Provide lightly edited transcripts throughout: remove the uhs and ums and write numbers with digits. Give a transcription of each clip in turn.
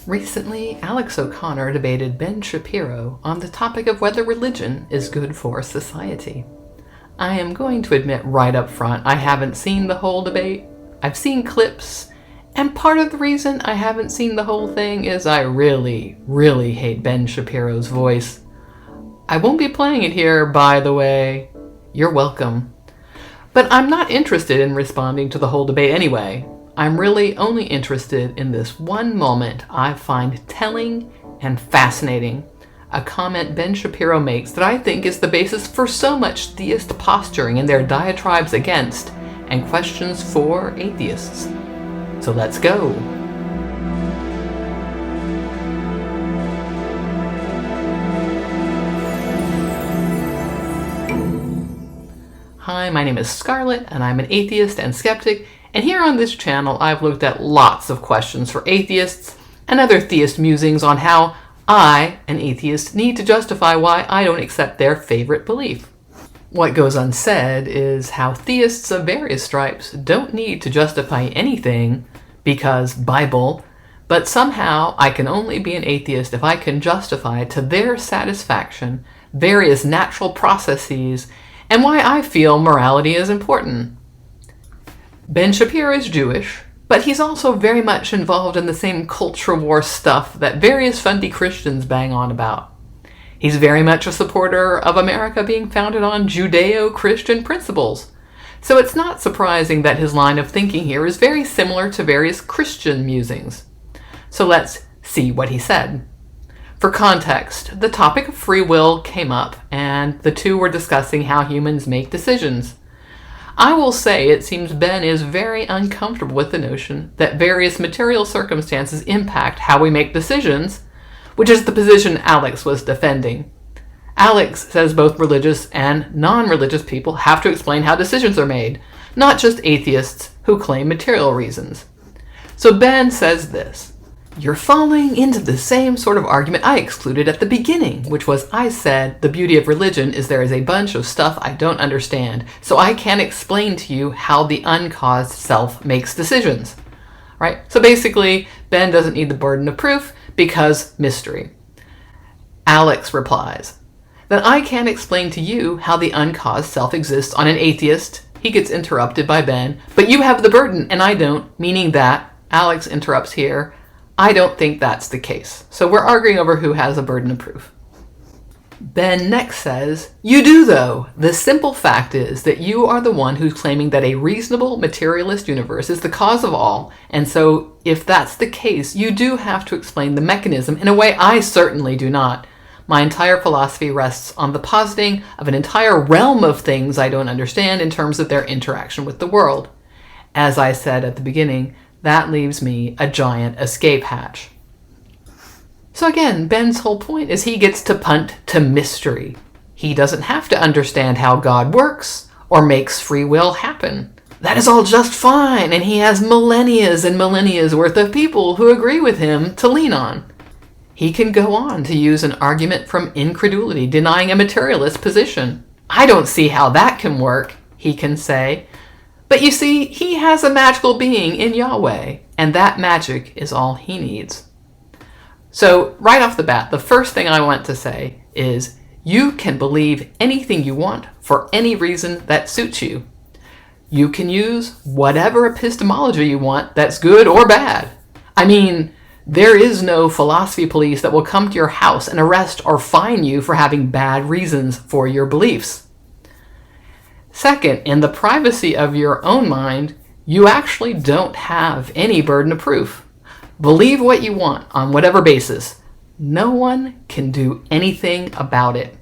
Recently, Alex O'Connor debated Ben Shapiro on the topic of whether religion is good for society. I am going to admit right up front, I haven't seen the whole debate. I've seen clips, and part of the reason I haven't seen the whole thing is I really, really hate Ben Shapiro's voice. I won't be playing it here, by the way. You're welcome. But I'm not interested in responding to the whole debate anyway. I'm really only interested in this one moment I find telling and fascinating. A comment Ben Shapiro makes that I think is the basis for so much theist posturing in their diatribes against and questions for atheists. So let's go. Hi, my name is Scarlett, and I'm an atheist and skeptic, and here on this channel I've looked at lots of questions for atheists and other theist musings on how I, an atheist, need to justify why I don't accept their favorite belief. What goes unsaid is how theists of various stripes don't need to justify anything because Bible, but somehow I can only be an atheist if I can justify to their satisfaction various natural processes and why I feel morality is important. Ben Shapiro is Jewish, but he's also very much involved in the same culture war stuff that various fundy Christians bang on about. He's very much a supporter of America being founded on Judeo-Christian principles. So it's not surprising that his line of thinking here is very similar to various Christian musings. So let's see what he said. For context, the topic of free will came up, and the two were discussing how humans make decisions. I will say it seems Ben is very uncomfortable with the notion that various material circumstances impact how we make decisions, which is the position Alex was defending. Alex says both religious and non-religious people have to explain how decisions are made, not just atheists who claim material reasons. So Ben says this: "You're falling into the same sort of argument I excluded at the beginning, which was I said the beauty of religion is there is a bunch of stuff I don't understand, so I can't explain to you how the uncaused self makes decisions." Right? So basically, Ben doesn't need the burden of proof because mystery. Alex replies, "Then I can't explain to you how the uncaused self exists on an atheist." He gets interrupted by Ben, "But you have the burden and I don't," meaning that, Alex interrupts here, "I don't think that's the case." So we're arguing over who has a burden of proof. Ben next says, "You do though. The simple fact is that you are the one who's claiming that a reasonable materialist universe is the cause of all, and so if that's the case, you do have to explain the mechanism in a way I certainly do not. My entire philosophy rests on the positing of an entire realm of things I don't understand in terms of their interaction with the world. As I said at the beginning, that leaves me a giant escape hatch." So again, Ben's whole point is he gets to punt to mystery. He doesn't have to understand how God works or makes free will happen. That is all just fine, and he has millennias and millennias worth of people who agree with him to lean on. He can go on to use an argument from incredulity, denying a materialist position. "I don't see how that can work," he can say. But you see, he has a magical being in Yahweh, and that magic is all he needs. So right off the bat, the first thing I want to say is you can believe anything you want for any reason that suits you. You can use whatever epistemology you want that's good or bad. I mean, there is no philosophy police that will come to your house and arrest or fine you for having bad reasons for your beliefs. Second, in the privacy of your own mind, you actually don't have any burden of proof. Believe what you want on whatever basis. No one can do anything about it.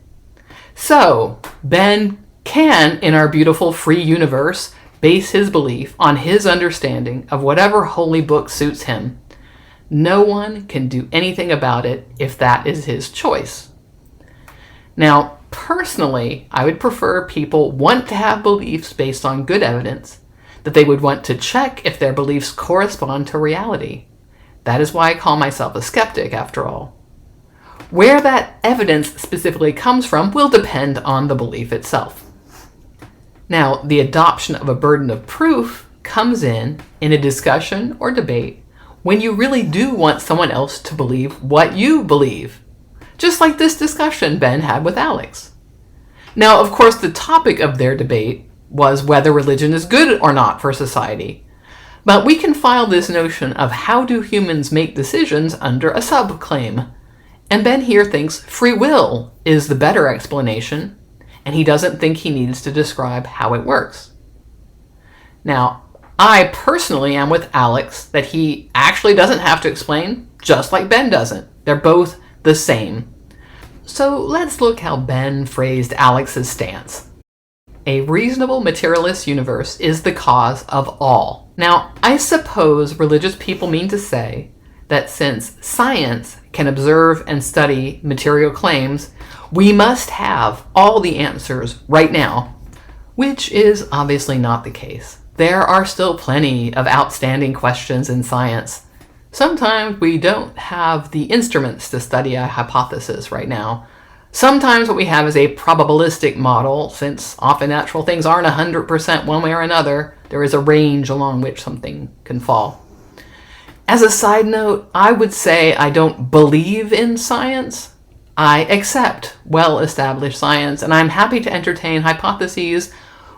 So, Ben can, in our beautiful free universe, base his belief on his understanding of whatever holy book suits him. No one can do anything about it if that is his choice. Now, personally, I would prefer people want to have beliefs based on good evidence, that they would want to check if their beliefs correspond to reality. That is why I call myself a skeptic, after all. Where that evidence specifically comes from will depend on the belief itself. Now, the adoption of a burden of proof comes in a discussion or debate when you really do want someone else to believe what you believe. Just like this discussion Ben had with Alex. Now, of course, the topic of their debate was whether religion is good or not for society. But we can file this notion of how do humans make decisions under a subclaim. And Ben here thinks free will is the better explanation, and he doesn't think he needs to describe how it works. Now, I personally am with Alex that he actually doesn't have to explain, just like Ben doesn't. They're both the same. So let's look how Ben phrased Alex's stance. A reasonable materialist universe is the cause of all. Now, I suppose religious people mean to say that since science can observe and study material claims, we must have all the answers right now, which is obviously not the case. There are still plenty of outstanding questions in science. Sometimes we don't have the instruments to study a hypothesis right now. Sometimes what we have is a probabilistic model, since often natural things aren't 100% one way or another. There is a range along which something can fall. As a side note, I would say I don't believe in science. I accept well-established science, and I'm happy to entertain hypotheses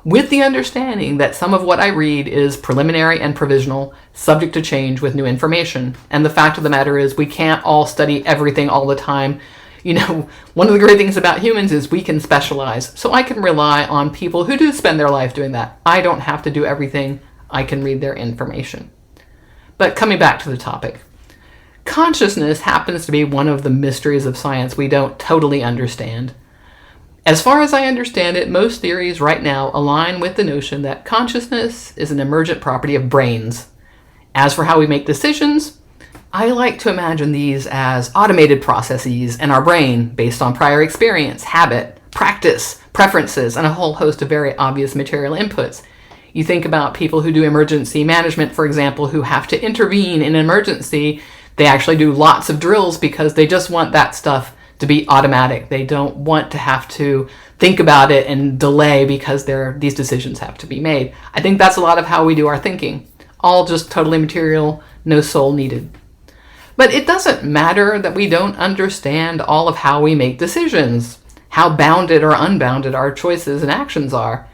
with the understanding that some of what I read is preliminary and provisional, subject to change with new information. And the fact of the matter is we can't all study everything all the time. You know, one of the great things about humans is we can specialize. So I can rely on people who do spend their life doing that. I don't have to do everything. I can read their information. But coming back to the topic. Consciousness happens to be one of the mysteries of science we don't totally understand. As far as I understand it, most theories right now align with the notion that consciousness is an emergent property of brains. As for how we make decisions, I like to imagine these as automated processes in our brain based on prior experience, habit, practice, preferences, and a whole host of very obvious material inputs. You think about people who do emergency management, for example, who have to intervene in an emergency. They actually do lots of drills because they just want that stuff to be automatic. They don't want to have to think about it and delay because these decisions have to be made. I think that's a lot of how we do our thinking. All just totally material, no soul needed. But it doesn't matter that we don't understand all of how we make decisions, how bounded or unbounded our choices and actions are.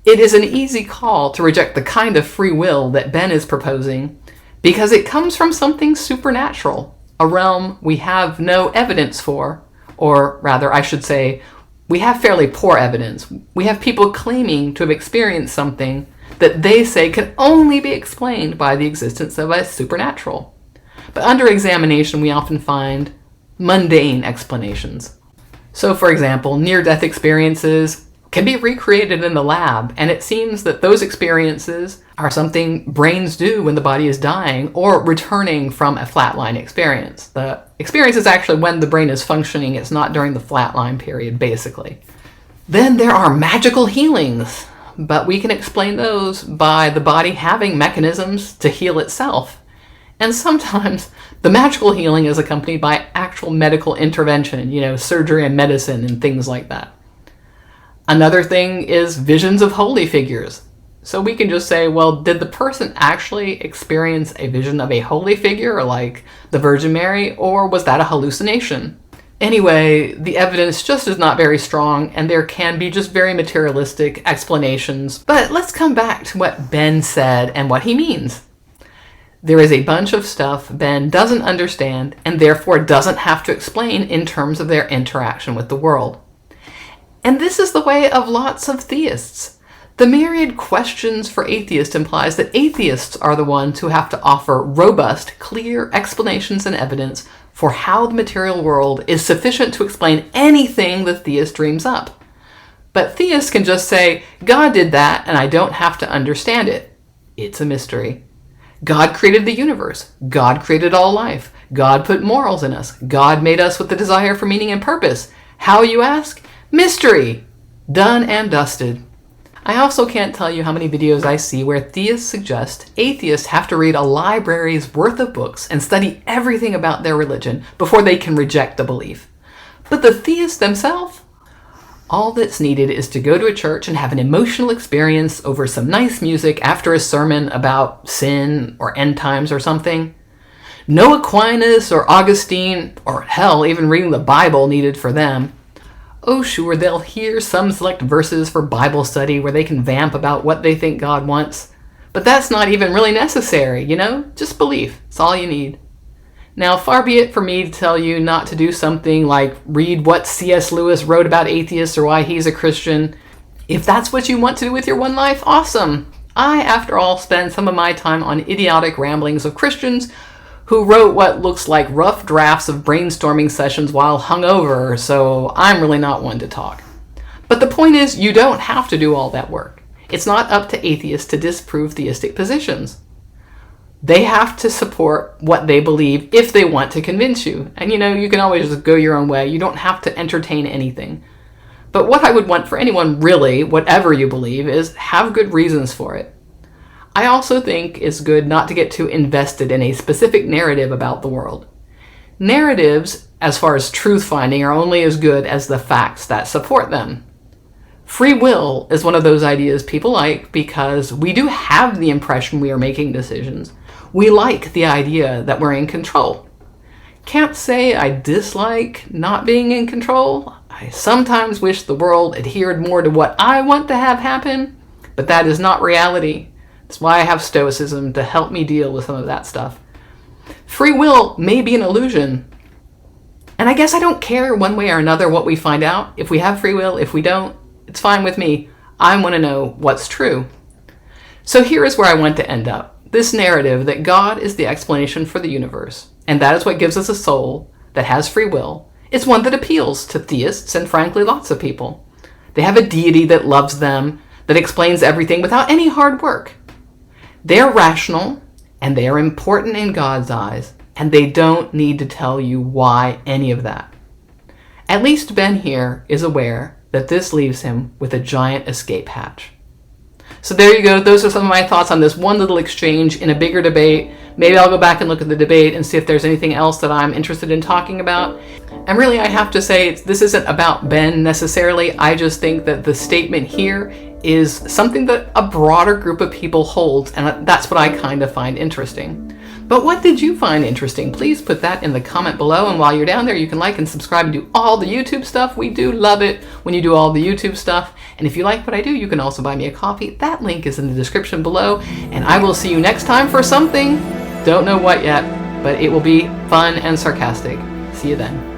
It is an easy call to reject the kind of free will that Ben is proposing because it comes from something supernatural, a realm we have no evidence for, or rather, I should say, we have fairly poor evidence. We have people claiming to have experienced something that they say can only be explained by the existence of a supernatural. But under examination, we often find mundane explanations. So, for example, near-death experiences can be recreated in the lab, and it seems that those experiences are something brains do when the body is dying or returning from a flatline experience. The experience is actually when the brain is functioning, it's not during the flatline period, basically. Then there are magical healings, but we can explain those by the body having mechanisms to heal itself. And sometimes the magical healing is accompanied by actual medical intervention, surgery and medicine and things like that. Another thing is visions of holy figures. So we can just say, well, did the person actually experience a vision of a holy figure like the Virgin Mary, or was that a hallucination? Anyway, the evidence just is not very strong, and there can be just very materialistic explanations. But let's come back to what Ben said and what he means. There is a bunch of stuff Ben doesn't understand and therefore doesn't have to explain in terms of their interaction with the world. And this is the way of lots of theists. The myriad questions for atheists implies that atheists are the ones who have to offer robust, clear explanations and evidence for how the material world is sufficient to explain anything the theist dreams up. But theists can just say, God did that and I don't have to understand it. It's a mystery. God created the universe. God created all life. God put morals in us. God made us with the desire for meaning and purpose. How, you ask? Mystery! Done and dusted. I also can't tell you how many videos I see where theists suggest atheists have to read a library's worth of books and study everything about their religion before they can reject the belief. But the theists themselves? All that's needed is to go to a church and have an emotional experience over some nice music after a sermon about sin or end times or something. No Aquinas or Augustine, or hell, even reading the Bible needed for them. Oh sure, they'll hear some select verses for Bible study where they can vamp about what they think God wants. But that's not even really necessary, Just belief. It's all you need. Now, far be it for me to tell you not to do something like read what C.S. Lewis wrote about atheists or why he's a Christian. If that's what you want to do with your one life, awesome. I, after all, spend some of my time on idiotic ramblings of Christians who wrote what looks like rough drafts of brainstorming sessions while hungover, so I'm really not one to talk. But the point is, you don't have to do all that work. It's not up to atheists to disprove theistic positions. They have to support what they believe if they want to convince you. And you can always just go your own way. You don't have to entertain anything. But what I would want for anyone, really, whatever you believe, is have good reasons for it. I also think it's good not to get too invested in a specific narrative about the world. Narratives, as far as truth-finding, are only as good as the facts that support them. Free will is one of those ideas people like because we do have the impression we are making decisions. We like the idea that we're in control. Can't say I dislike not being in control. I sometimes wish the world adhered more to what I want to have happen, but that is not reality. That's why I have Stoicism to help me deal with some of that stuff. Free will may be an illusion. And I guess I don't care one way or another what we find out. If we have free will, if we don't, it's fine with me. I want to know what's true. So here is where I want to end up. This narrative that God is the explanation for the universe, and that is what gives us a soul that has free will, is one that appeals to theists and frankly lots of people. They have a deity that loves them, that explains everything without any hard work. They are rational, and they are important in God's eyes, and they don't need to tell you why any of that. At least Ben here is aware that this leaves him with a giant escape hatch. So there you go. Those are some of my thoughts on this one little exchange in a bigger debate. Maybe I'll go back and look at the debate and see if there's anything else that I'm interested in talking about. And really, I have to say, this isn't about Ben necessarily. I just think that the statement here is something that a broader group of people holds, and that's what I kind of find interesting. But what did you find interesting? Please put that in the comment below, and while you're down there, you can like and subscribe and do all the YouTube stuff. We do love it when you do all the YouTube stuff. And if you like what I do, you can also buy me a coffee. That link is in the description below, and I will see you next time for something. Don't know what yet, but it will be fun and sarcastic. See you then.